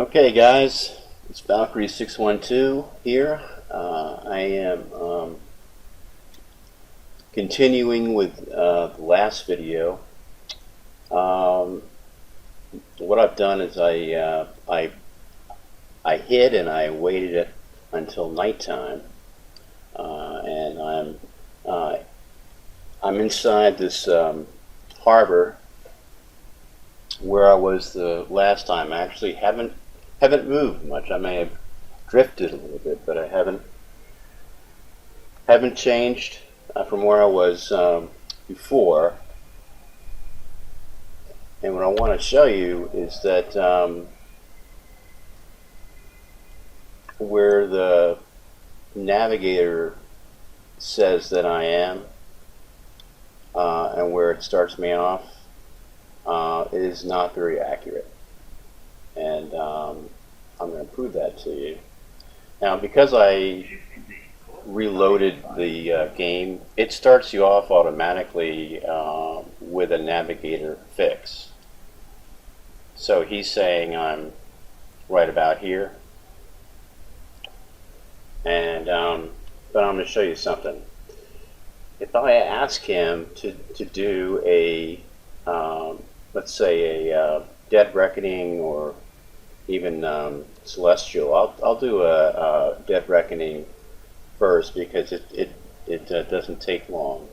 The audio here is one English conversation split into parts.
Okay, guys, it's Valkyrie 612 here. I am continuing with the last video. What I've done is I hid and I waited until nighttime, and I'm inside this harbor where I was the last time. I actually haven't moved much. I may have drifted a little bit, but I haven't changed from where I was before. And what I want to show you is that where the navigator says that I am and where it starts me off is not very accurate. And I'm going to prove that to you. Now, because I reloaded the game, it starts you off automatically with a navigator fix. So he's saying I'm right about here. And but I'm going to show you something. If I ask him to do a let's say a Dead Reckoning or even Celestial, I'll do a Dead Reckoning first because it doesn't take long.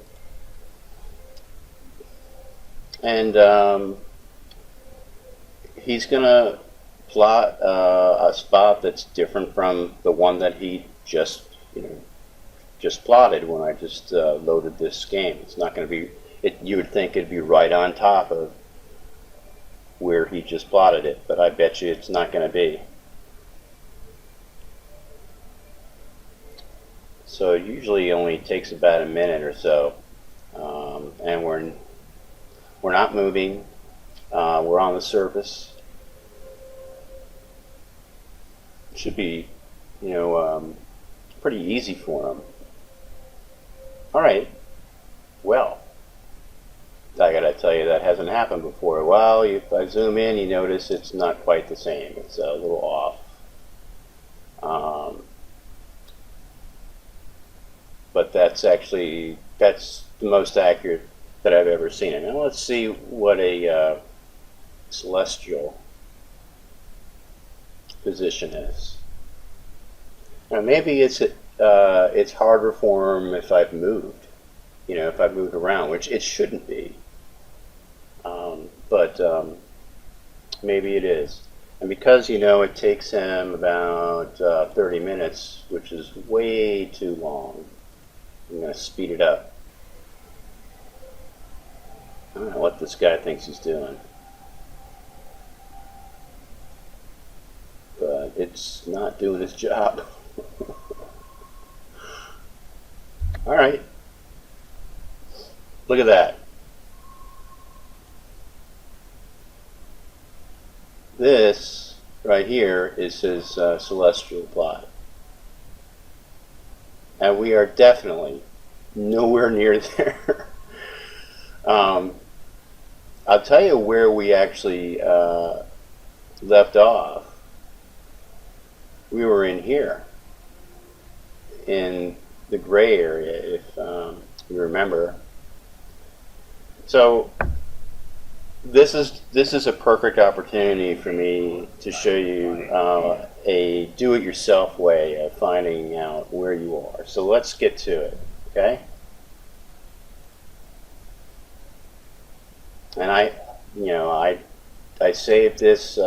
And he's gonna plot a spot that's different from the one that he just plotted when I just loaded this game. It's not going to be. You would think it'd be right on top of where he just plotted it, but I bet you it's not going to be. So it usually only takes about a minute or so, and we're not moving. We're on the surface. It should be, pretty easy for him. All right. Well, I gotta tell you, that hasn't happened before. Well, if I zoom in, you notice it's not quite the same. It's a little off. But that's the most accurate that I've ever seen it. Now let's see what a celestial position is. Now maybe it's harder for him if I've moved. If I've moved around, which it shouldn't be. But maybe it is. And because, it takes him about 30 minutes, which is way too long, I'm going to speed it up. I don't know what this guy thinks he's doing. But it's not doing its job. All right. Look at that. This right here is his celestial plot. And we are definitely nowhere near there. I'll tell you where we actually left off. We were in here, in the gray area, if you remember. So this is a perfect opportunity for me to show you a do-it-yourself way of finding out where you are. So let's get to it, okay? And I saved this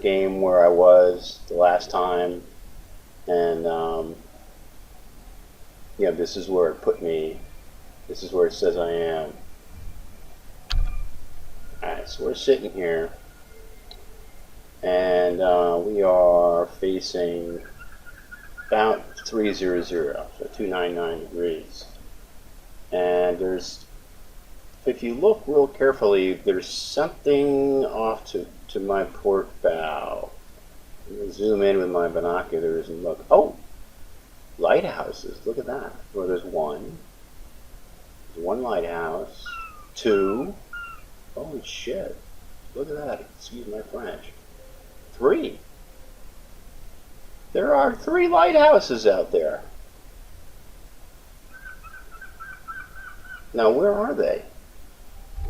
game where I was the last time, and this is where it put me. This is where it says I am. Alright, so we're sitting here, and we are facing about 300, so 299 degrees. And if you look real carefully, there's something off to my port bow. I'm going to zoom in with my binoculars and look. Oh! Lighthouses. Look at that. Well, there's one. There's one lighthouse. Two. Holy shit. Look at that. Excuse my French. 3. There are 3 lighthouses out there. Now, where are they?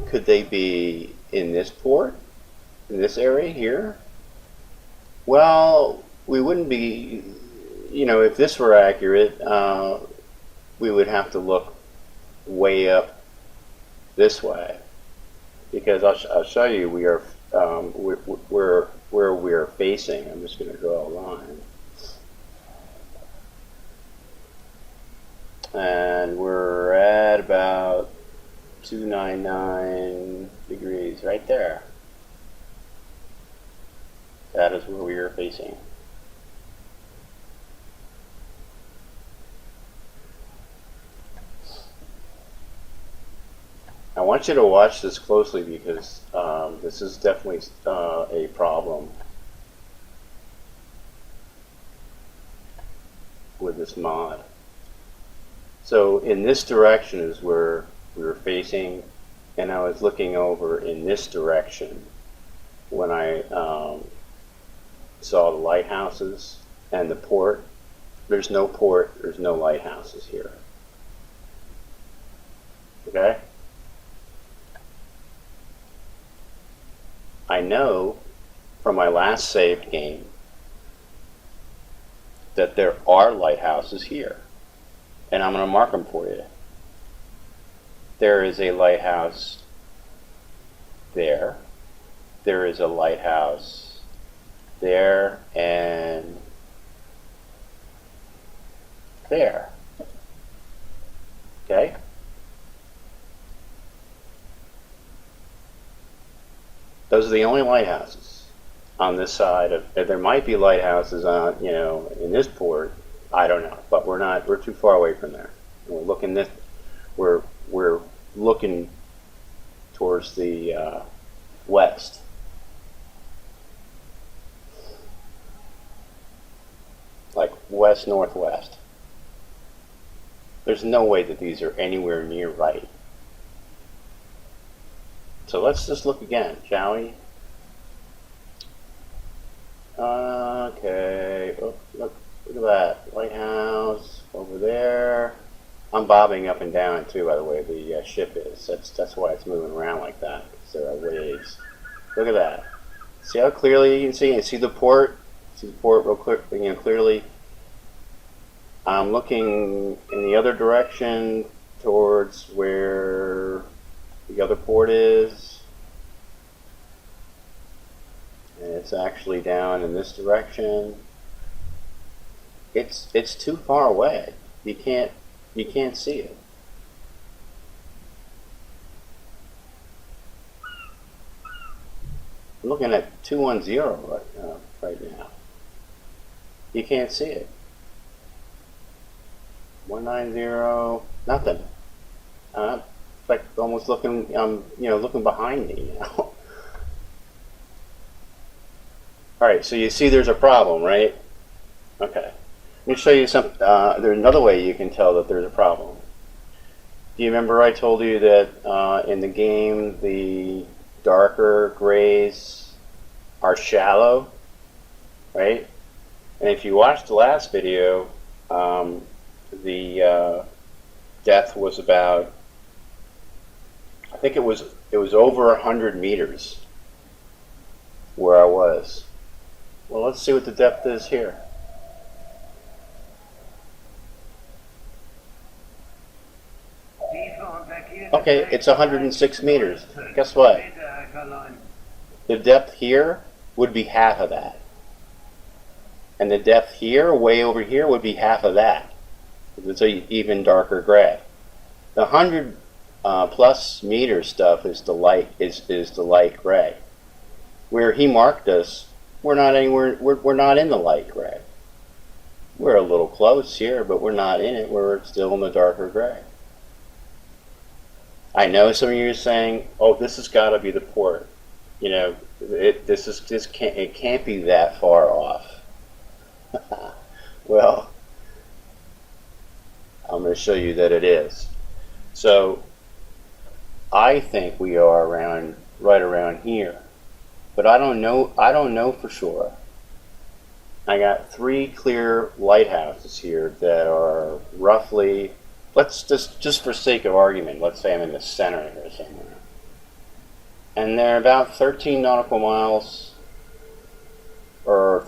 Could they be in this port? In this area here? Well, we wouldn't be, if this were accurate, we would have to look way up this way, because I'll show you where we are facing. I'm just going to draw a line, and we're at about 299 degrees right there. That is where we are facing. I want you to watch this closely, because this is definitely a problem with this mod. So in this direction is where we were facing, and I was looking over in this direction when I saw the lighthouses and the port. There's no port, there's no lighthouses here. Okay? I know from my last saved game that there are lighthouses here, and I'm going to mark them for you. There is a lighthouse there. There is a lighthouse there and there. Okay? Those are the only lighthouses on this side of. There might be lighthouses on, in this port. I don't know, but we're too far away from there. We're looking we're looking towards the west. Like west northwest. There's no way that these are anywhere near right. So let's just look again, shall we? Okay. Oh, look at that lighthouse over there. I'm bobbing up and down too, by the way. The ship is. That's why it's moving around like that, because there are waves. Look at that. See how clearly you can see? You see the port? See the port real clear, clearly. I'm looking in the other direction towards where the other port is, and it's actually down in this direction. It's too far away. You can't see it. I'm looking at 210 right now. You can't see it. 190, nothing. It's like almost looking, looking behind me. All right, so you see there's a problem, right? Okay. Let me show you some. There's another way you can tell that there's a problem. Do you remember I told you that in the game the darker grays are shallow, right? And if you watched the last video, the depth was about, I think it was over 100 meters where I was. Well, let's see what the depth is here. Okay, it's 106 meters. Guess what? The depth here would be half of that. And the depth here, way over here, would be half of that. It's an even darker gray. The 100 plus meter stuff is the light gray. Where he marked us, we're not anywhere. We're not in the light gray. We're a little close here, but we're not in it. We're still in the darker gray. I know some of you are saying, "Oh, this has got to be the port." It can't be that far off. Well, I'm going to show you that it is. So I think we are right around here, but I don't know for sure. I got 3 clear lighthouses here that are roughly, let's just for sake of argument, let's say I'm in the center here somewhere. And they're about 13 nautical miles, or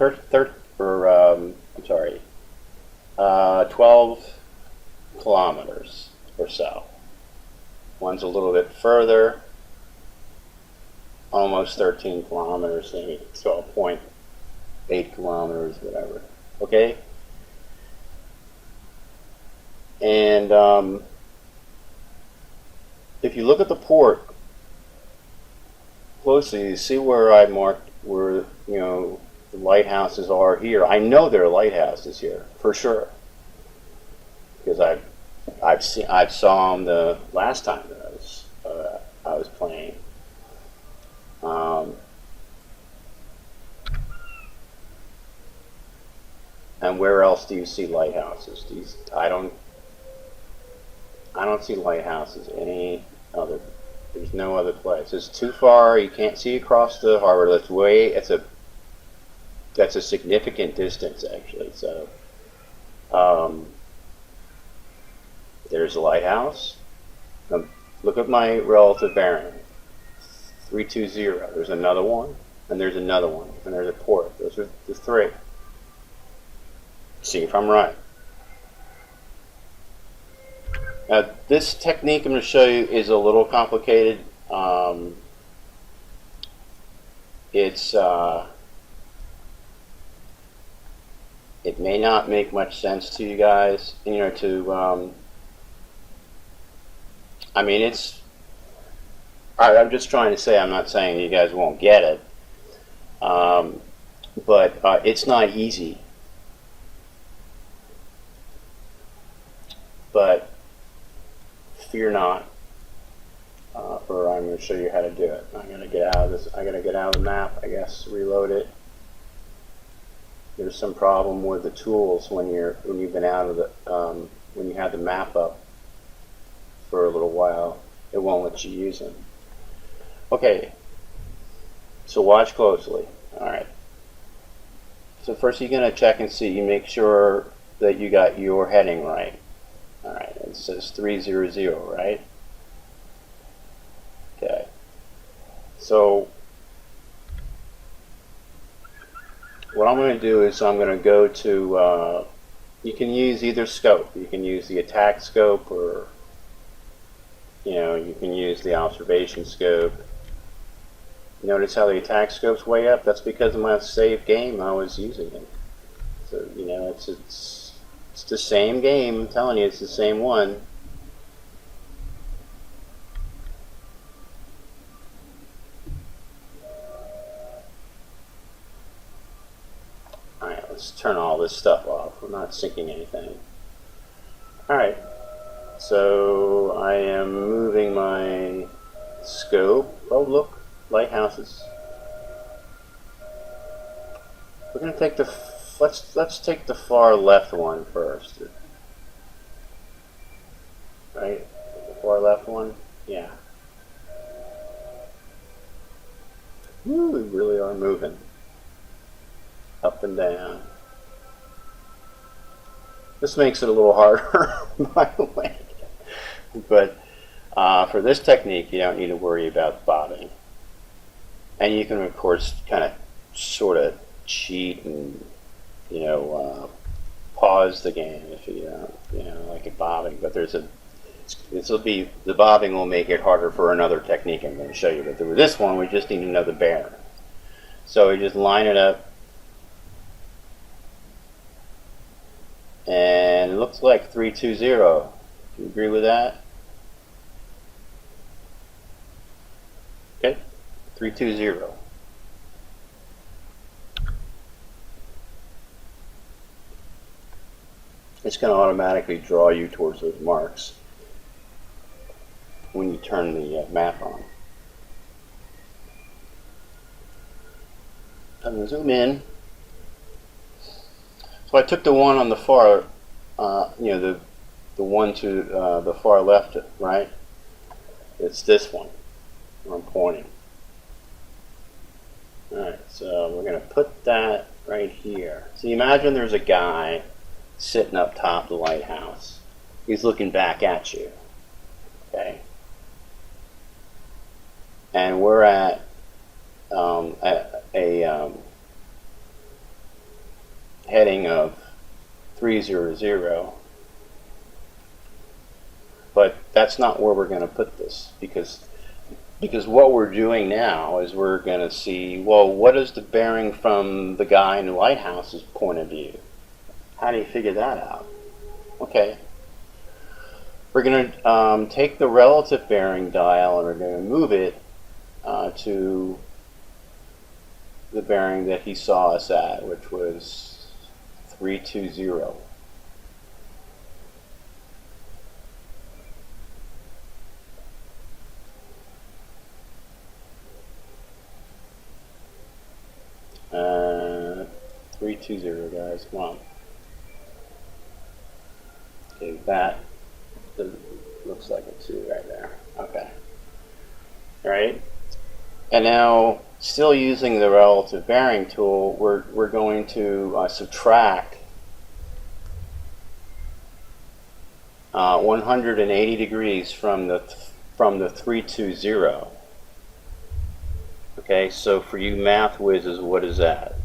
12 kilometers or so. One's a little bit further, almost 13 kilometers, maybe 12.8 kilometers, whatever. Okay? And if you look at the port closely, you see where I marked where, the lighthouses are here. I know there are lighthouses here for sure, because I saw them the last time that I was playing. And where else do you see lighthouses? I don't see lighthouses any other. There's no other place. It's too far. You can't see across the harbor. That's a significant distance actually. So there's a lighthouse. Look at my relative bearing. 320. There's another one, and there's another one, and there's a port. Those are the 3. See if I'm right. Now, this technique I'm going to show you is a little complicated. It may not make much sense to you guys, I'm just trying to say, I'm not saying you guys won't get it, but it's not easy. But fear not, for I'm going to show you how to do it. I'm going to get out of this. I'm going to get out of the map, I guess, reload it. There's some problem with the tools when you've been out of the when you have the map up for a little while. It won't let you use them. Okay, so watch closely. All right. So first you're going to check and see. You make sure that you got your heading right. All right. It says 300, right? Okay. So what I'm going to do is I'm going to go to, you can use either scope. You can use the attack scope, or you can use the observation scope. Notice how the attack scope's way up? That's because of my save game I was using it. So, it's the same game. I'm telling you, it's the same one. Alright, let's turn all this stuff off. We're not syncing anything. Alright, so I am moving my scope. Oh, look, lighthouses. We're going to take let's take the far left one first. Right? The far left one? Yeah. Woo, we really are moving. Up and down. This makes it a little harder, by the way. But for this technique, you don't need to worry about bobbing. And you can, of course, kind of sort of cheat and pause the game if you don't like it bobbing. But the bobbing will make it harder for another technique I'm going to show you. But with this one, we just need to know the bearing. So we just line it up, and it looks like 320. Do you agree with that? Okay, 320. It's going to automatically draw you towards those marks when you turn the map on. I'm going to zoom in. So I took the one on the far, the one to the far left, right? It's this one where I'm pointing. Alright, so we're going to put that right here. So you imagine there's a guy sitting up top of the lighthouse. He's looking back at you. Okay? And we're at a heading of 300, but that's not where we're going to put this, because what we're doing now is we're going to see, well, what is the bearing from the guy in the lighthouse's point of view? How do you figure that out? Okay, we're going to take the relative bearing dial and we're going to move it to the bearing that he saw us at, which was 320. Uh, 320, guys, come on. Okay, that looks like a 2 right there. Okay. All right. And now, still using the relative bearing tool, we're going to subtract 180 degrees from the 320. Okay, so for you math whizzes, what is that?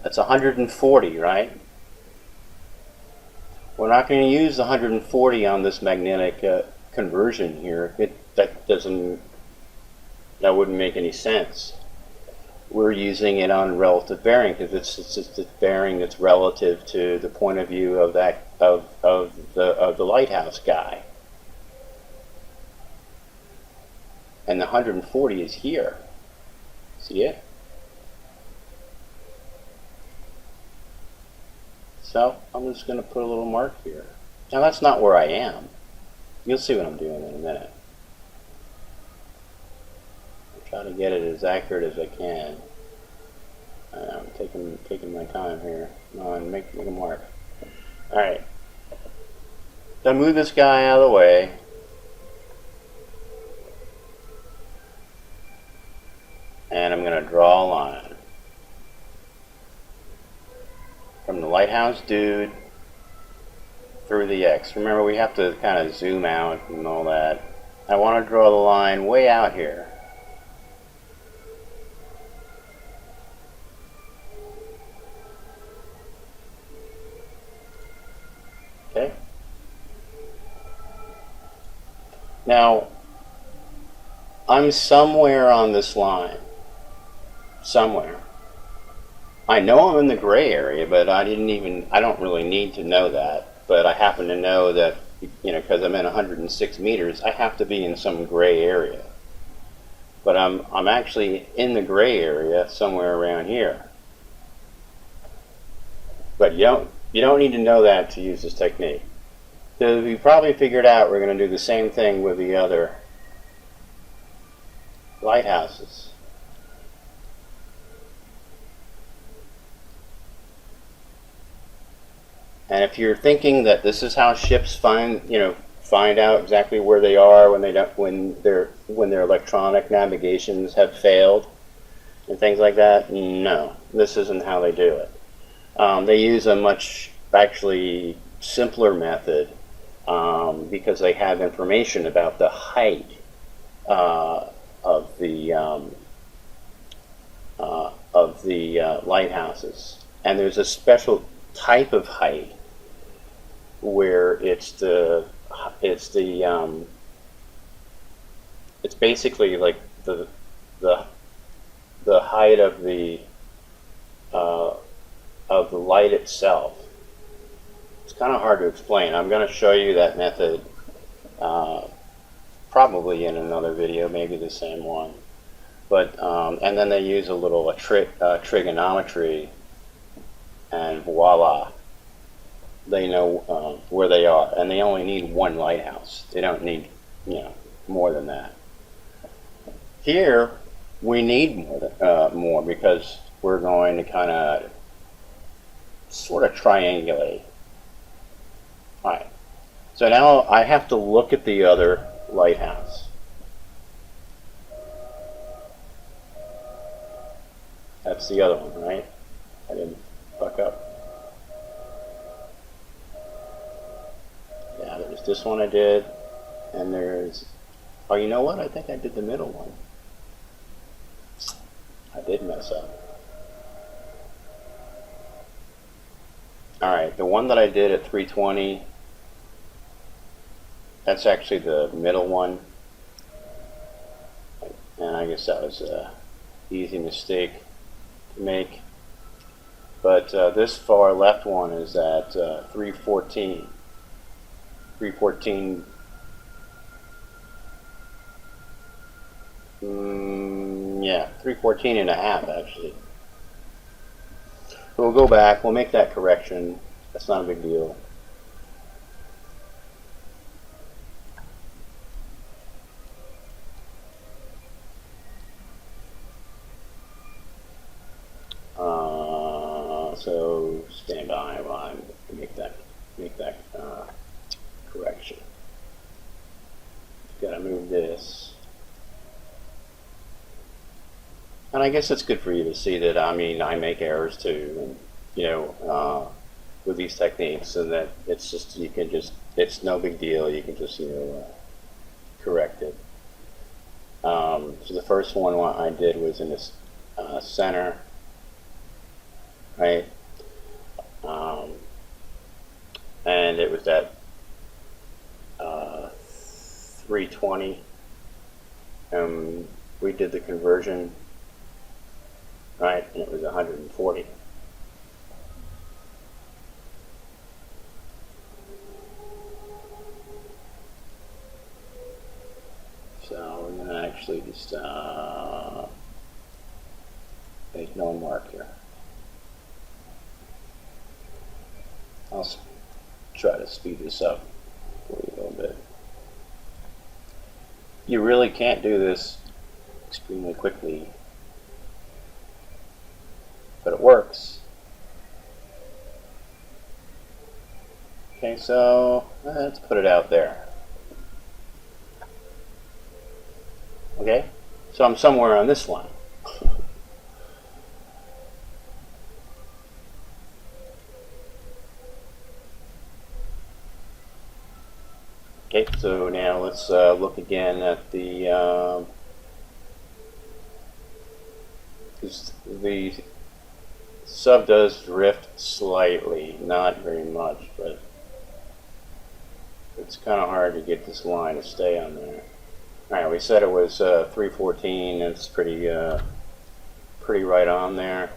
That's 140, right? We're not going to use 140 on this magnetic conversion here. That wouldn't make any sense. We're using it on relative bearing because it's just a bearing that's relative to the point of view of the lighthouse guy. And the 140 is here. See it? So I'm just going to put a little mark here. Now that's not where I am. You'll see what I'm doing in a minute. I'll try to get it as accurate as I can. I'm taking my time here. Come on, make a mark. Alright. So move this guy out of the way. And I'm going to draw a line from the lighthouse dude through the X. Remember, we have to kind of zoom out and all that. I want to draw the line way out here. Okay. Now, I'm somewhere on this line. Somewhere. I know I'm in the gray area, but I don't really need to know that. But I happen to know that, because I'm in 106 meters, I have to be in some gray area. But I'm actually in the gray area somewhere around here. But you don't need to know that to use this technique. So you probably figured out we're going to do the same thing with the other lighthouses. And if you're thinking that this is how ships find out exactly where they are when their electronic navigations have failed and things like that, no, this isn't how they do it. They use a much actually simpler method because they have information about the height of the lighthouses, and there's a special type of height where it's basically like the height of the light itself. It's kind of hard to explain. I'm going to show you that method probably in another video, maybe the same one. But and then they use a little trigonometry, and voila, they know where they are, and they only need one lighthouse. They don't need more than that. Here we need more because we're going to kind of sort of triangulate. All right. So now I have to look at the other lighthouse. That's the other one, right? I didn't fuck up. Yeah, there's this one I did, and there's, oh, you know what? I think I did the middle one. I did mess up. Alright, the one that I did at 320, that's actually the middle one. And I guess that was an easy mistake to make. But this far left one is at 314. 314. Yeah, 314 and a half actually. So we'll go back, we'll make that correction. That's not a big deal. So stand by while I make that correction. Gotta move this. And I guess it's good for you to see that, I mean, I make errors too, and, you know, with these techniques, and that it's just, you can just, it's no big deal, you can just, you know, correct it. So the first one I did was in this center, right? And it was at 320, and we did the conversion, right, and it was 140. So we're going to actually just make no mark here. I'll try to speed this up for you a little bit. You really can't do this extremely quickly, but it works. Okay, so let's put it out there. Okay, so I'm somewhere on this line. Okay, so now let's look again at the sub does drift slightly, not very much, but it's kind of hard to get this line to stay on there. All right, we said it was 314. It's pretty right on there,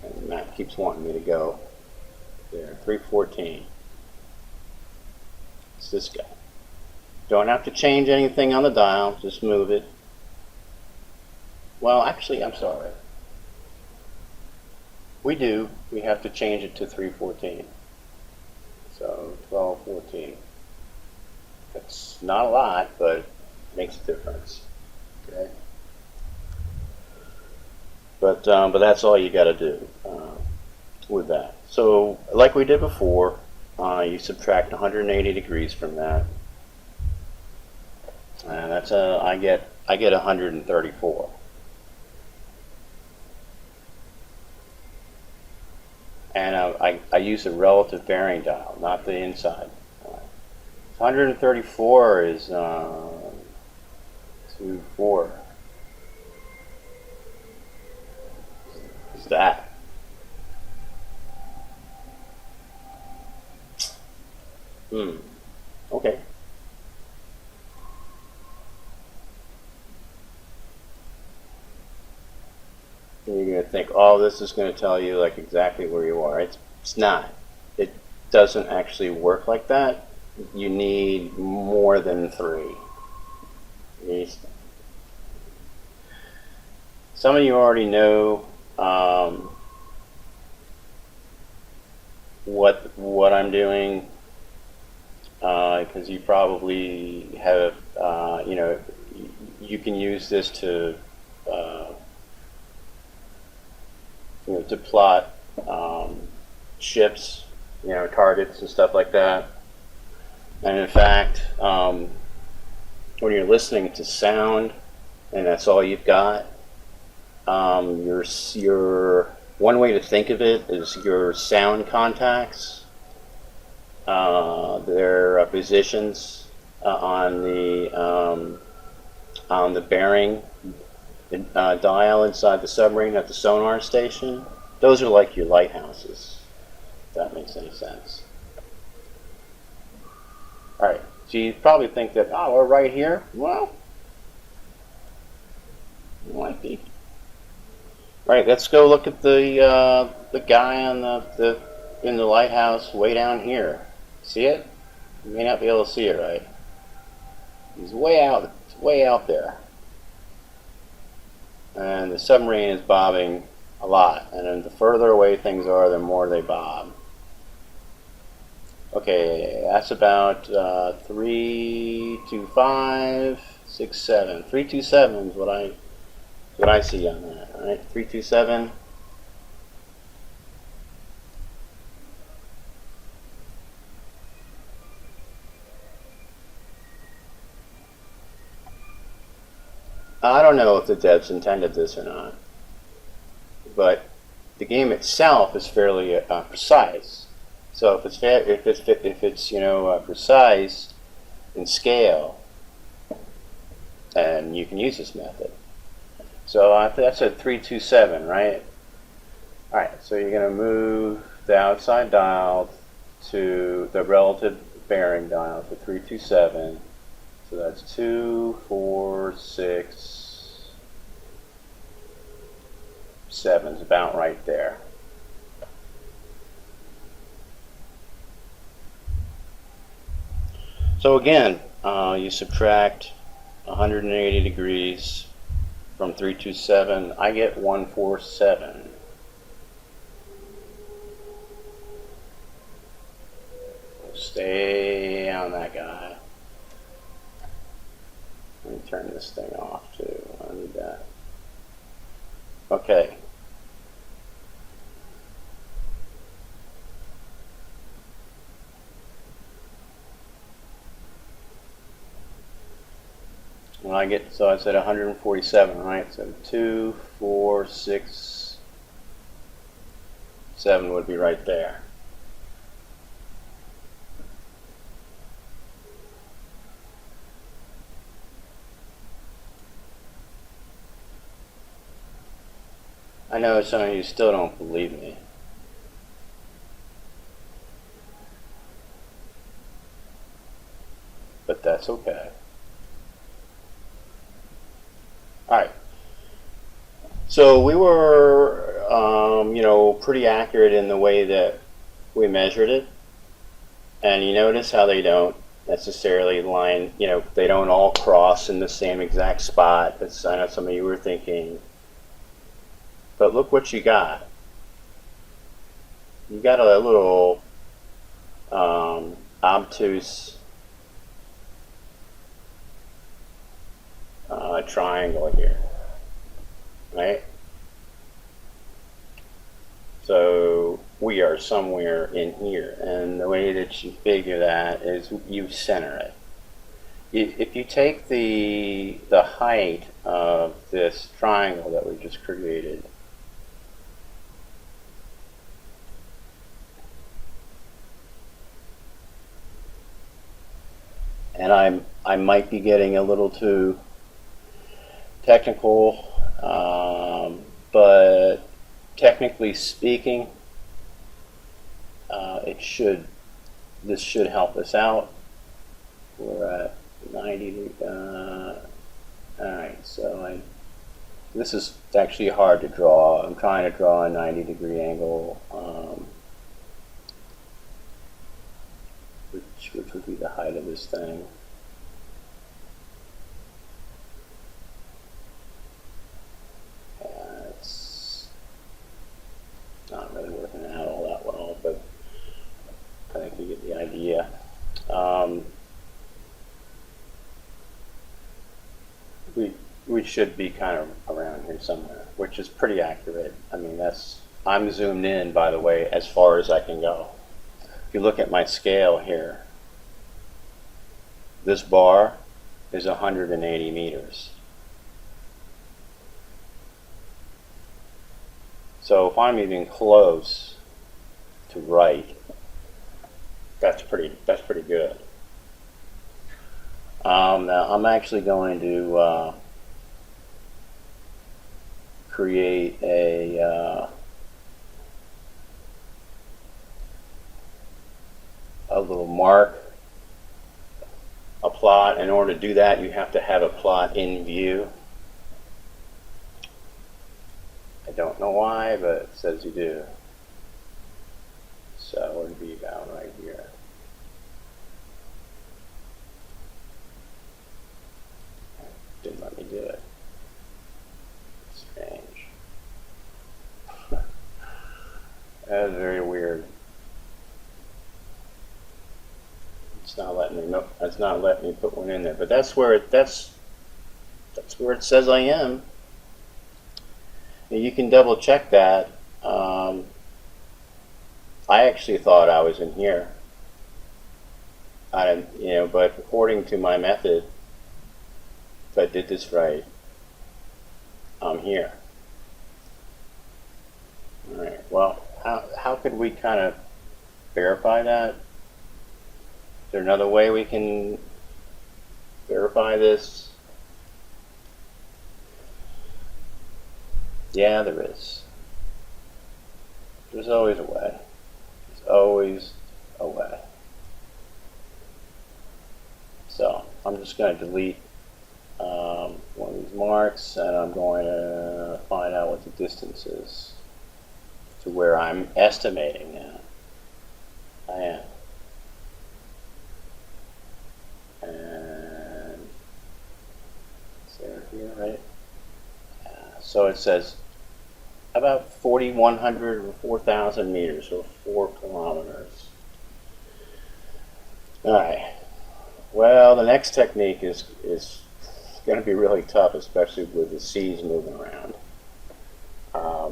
and Matt keeps wanting me to go there. 314. It's this guy. Don't have to change anything on the dial, just move it. Well, actually, I'm sorry. We do. We have to change it to 314. So 1214. That's not a lot, but it makes a difference. Okay. But that's all you got to do with that. So, like we did before, you subtract 180 degrees from that. And that's I get 134. And I use a relative bearing dial, not the inside. 134 is 24. What's that? Okay. And you're going to think, oh, this is going to tell you like exactly where you are. It's not. It doesn't actually work like that. You need more than 3. Some of you already know what I'm doing, because you probably have, you know, you can use this to you know, to plot ships, you know, targets and stuff like that. And in fact, when you're listening to sound and that's all you've got, your one way to think of it is your sound contacts, their positions on the bearing dial inside the submarine at the sonar station. Those are like your lighthouses, if that makes any sense. Alright, so you probably think that, oh, we're right here. Well, it might be. Alright, let's go look at the guy on in the lighthouse way down here. See it? You may not be able to see it, right? He's way out there. And the submarine is bobbing a lot, and then the further away things are, the more they bob. Okay, that's about 325, 67. 327 is what I see on that. All right, 327. I don't know if the devs intended this or not, but the game itself is fairly precise. So if it's precise in scale, then you can use this method. So that's a 327, right? All right. So you're going to move the outside dial to the relative bearing dial to 327. So that's 2, 4, 6, 7 is about right there. So again, you subtract 180 degrees from 327. I get 147. Stay on that guy. Let me turn this thing off too. I need that. Okay. When I get, so I said 147, right? So 2, 4, 6, 7 would be right there. I know some of you still don't believe me. But that's okay. Alright. So we were, pretty accurate in the way that we measured it. And you notice how they don't necessarily line, they don't all cross in the same exact spot. That's, I know some of you were thinking. But look what you got. You got a little obtuse triangle here, right? So we are somewhere in here, and the way that you figure that is you center it. If you take the height of this triangle that we just created, and I might be getting a little too technical, but technically speaking, this should help us out. We're at 90. Alright, so this is actually hard to draw. I'm trying to draw a 90-degree angle, which would be the height of this thing. It's not really working out all that well, but I think you get the idea. We should be kind of around here somewhere, which is pretty accurate. I mean, I'm zoomed in, by the way, as far as I can go. If you look at my scale here, this bar is 180 meters. So if I'm even close to right, that's pretty good. Now I'm actually going to create a little mark, a plot. In order to do that, you have to have a plot in view. I don't know why, but it says you do. So it would be about right here. Didn't let me do it. Strange. That is very weird. It's not letting me. No, it's not letting me put one in there. But that's where it. That's where it says I am. You can double check that. I actually thought I was in here. But according to my method, if I did this right, I'm here. All right. Well, how could we kind of verify that? Is there another way we can verify this? Yeah, there is. There's always a way. There's always a way. So I'm just going to delete one of these marks, and I'm going to find out what the distance is to where I'm estimating now. I am. And it's there here, right? So it says about 4,100 or 4,000 meters, or 4 kilometers. All right. Well, the next technique is going to be really tough, especially with the seas moving around. But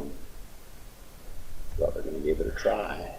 we're going to give it a try.